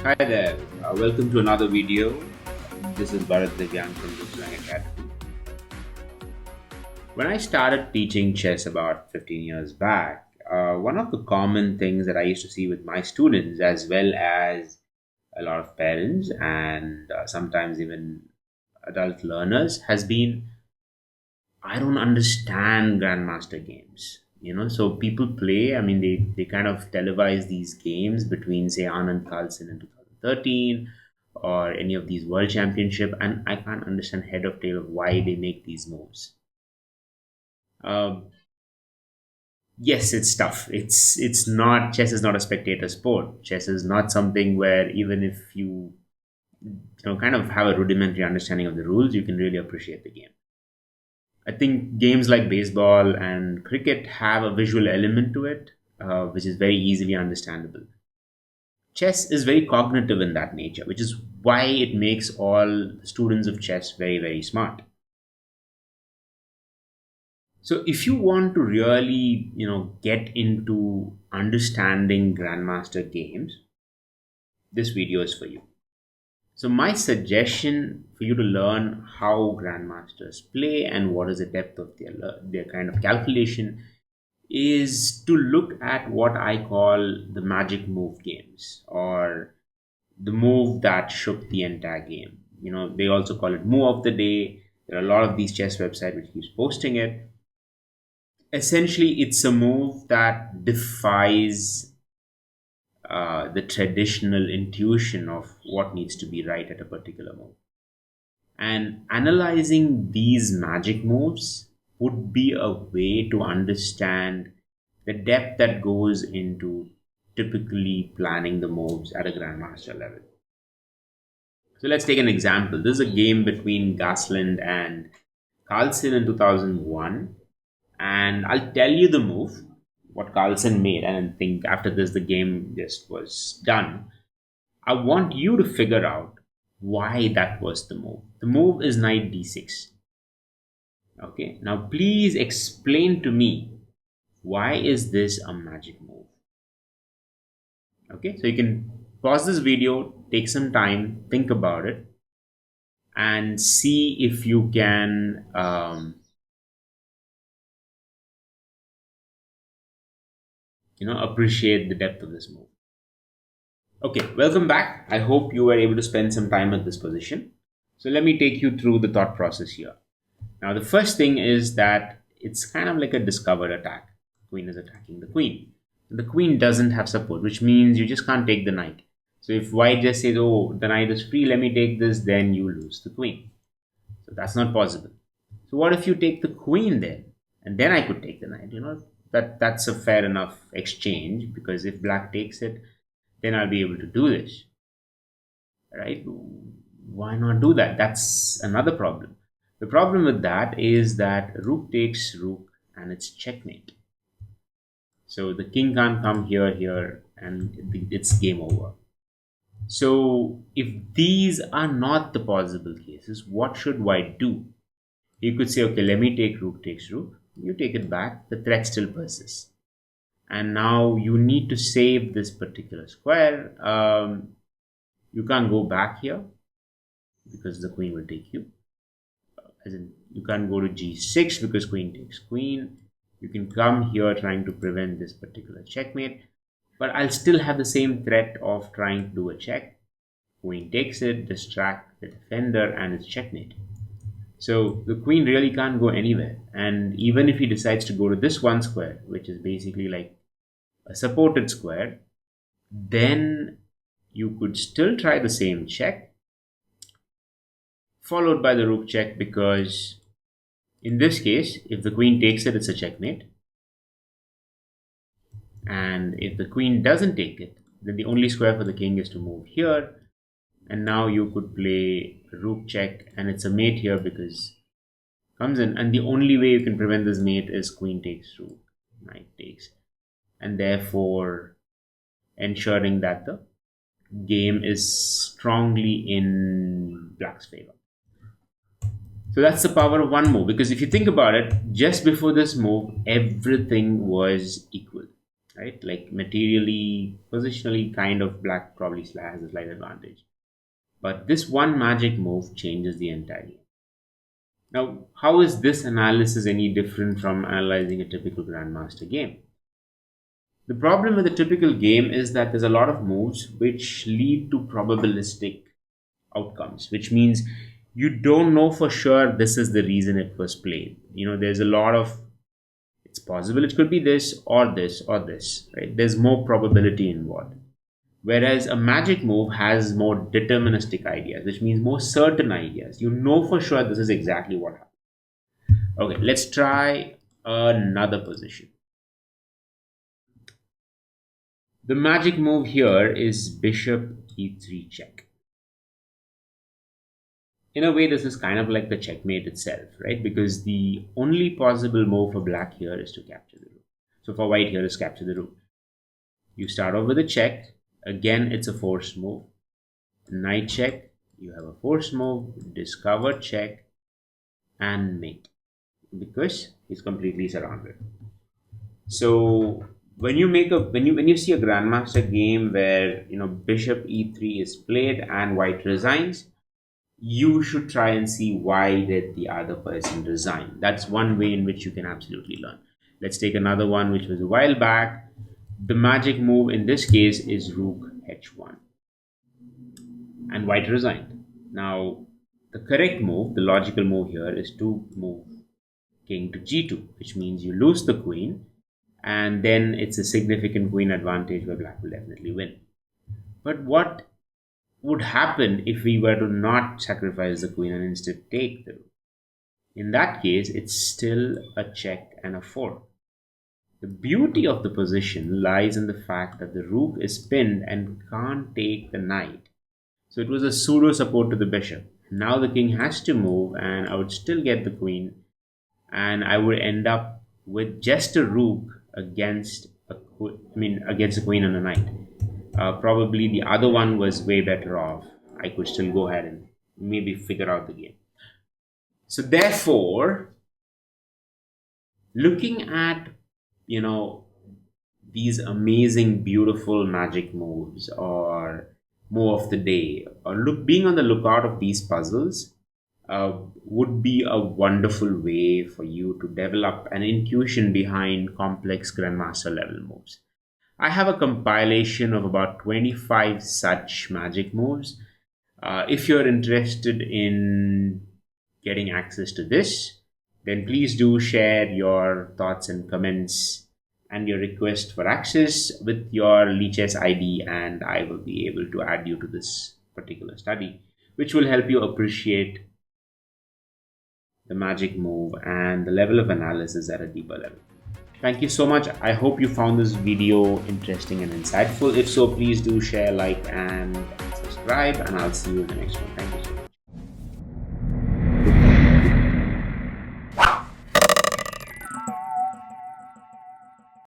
Hi there, welcome to another video. This is Bharat Divyan from the Slang Academy. When I started teaching chess about 15 years back, one of the common things that I used to see with my students, as well as a lot of parents and sometimes even adult learners, has been I don't understand Grandmaster games. So people play, they kind of televise these games between, say, Anand Carlsen in 2013 or any of these world championship, and I can't understand head of tail of why they make these moves. Um, yes, it's tough. It's not chess is not a spectator sport. Chess is not something where even if you kind of have a rudimentary understanding of the rules, you can really appreciate the game. I think games like baseball and cricket have a visual element to it, which is very easily understandable. Chess is very cognitive in that nature, which is why it makes all students of chess very, very smart. So, if you want to really, get into understanding Grandmaster games, this video is for you. So, my suggestion for you to learn how Grandmasters play and what is the depth of their kind of calculation is to look at what I call the magic move games, or the move that shook the entire game. They also call it move of the day. There are a lot of these chess websites which keeps posting it. Essentially, it's a move that defies the traditional intuition of what needs to be right at a particular move. And analyzing these magic moves would be a way to understand the depth that goes into typically planning the moves at a grandmaster level. So let's take an example. This is a game between Gasland and Carlsen in 2001, and I'll tell you the move, what Carlsen made, and I think after this the game just was done. I want you to figure out why that was the move. The move is knight d6. Okay, now please explain to me, why is this a magic move? Okay, so you can pause this video, take some time, think about it, and see if you can appreciate the depth of this move. Okay, welcome back. I hope you were able to spend some time at this position. So let me take you through the thought process here. Now, the first thing is that it's kind of like a discovered attack. Queen is attacking the queen. The queen doesn't have support, which means you just can't take the knight. So if white just says, oh, the knight is free, let me take this, then you lose the queen. So that's not possible. So what if you take the queen then? And then I could take the knight. That's a fair enough exchange, because if black takes it, then I'll be able to do this. Right? Why not do that? That's another problem. The problem with that is that rook takes rook and it's checkmate. So the king can't come here, and it's game over. So if these are not the possible cases, what should white do? You could say, okay, let me take rook takes rook. You take it back, the threat still persists. And now you need to save this particular square. You can't go back here because the queen will take you. As in, you can't go to g6 because queen takes queen. You can come here trying to prevent this particular checkmate, but I'll still have the same threat of trying to do a check. Queen takes it, distract the defender, and it's checkmate. So the queen really can't go anywhere. And even if he decides to go to this one square, which is basically like a supported square, then you could still try the same check, followed by the rook check, because in this case, if the queen takes it, it's a checkmate. And if the queen doesn't take it, then the only square for the king is to move here. And now you could play rook check, and it's a mate here because comes in. And the only way you can prevent this mate is queen takes rook, knight takes. And therefore ensuring that the game is strongly in black's favor. So that's the power of one move, because if you think about it, just before this move, everything was equal. right? Like materially, positionally, kind of black probably has a slight advantage. But this one magic move changes the entire game. Now, how is this analysis any different from analyzing a typical Grandmaster game? The problem with a typical game is that there's a lot of moves which lead to probabilistic outcomes, which means you don't know for sure this is the reason it was played. There's a lot of, it's possible it could be this or this or this, right? There's more probability involved. Whereas a magic move has more deterministic ideas, which means more certain ideas. You know for sure this is exactly what happened. Okay, let's try another position. The magic move here is bishop e3 check. In a way, this is kind of like the checkmate itself, right? Because the only possible move for black here is to capture the rook. So for white here is capture the rook. You start off with a check. Again, it's a forced move. Knight check. You have a forced move. Discover check. And mate. Because he's completely surrounded. So when you see a grandmaster game where bishop e3 is played and white resigns, you should try and see why did the other person resign. That's one way in which you can absolutely learn. Let's take another one which was a while back. The magic move in this case is rook h1 and white resigned. Now the correct move, the logical move here is to move king to g2, which means you lose the queen, and then it's a significant queen advantage where black will definitely win. But what would happen if we were to not sacrifice the queen and instead take the rook? In that case, it's still a check and a fork. The beauty of the position lies in the fact that the rook is pinned and can't take the knight. So it was a pseudo support to the bishop. Now the king has to move, and I would still get the queen, and I would end up with just a rook against against a queen and a knight. Probably the other one was way better off. I could still go ahead and maybe figure out the game. So therefore, looking at these amazing, beautiful magic moves or move of the day, or being on the lookout of these puzzles would be a wonderful way for you to develop an intuition behind complex grandmaster level moves. I have a compilation of about 25 such magic moves. If you're interested in getting access to this, then please do share your thoughts and comments and your request for access with your Lichess ID, and I will be able to add you to this particular study, which will help you appreciate the magic move and the level of analysis at a deeper level. Thank you so much. I hope you found this video interesting and insightful. If so, please do share, like, and subscribe, and I'll see you in the next one. Thank you.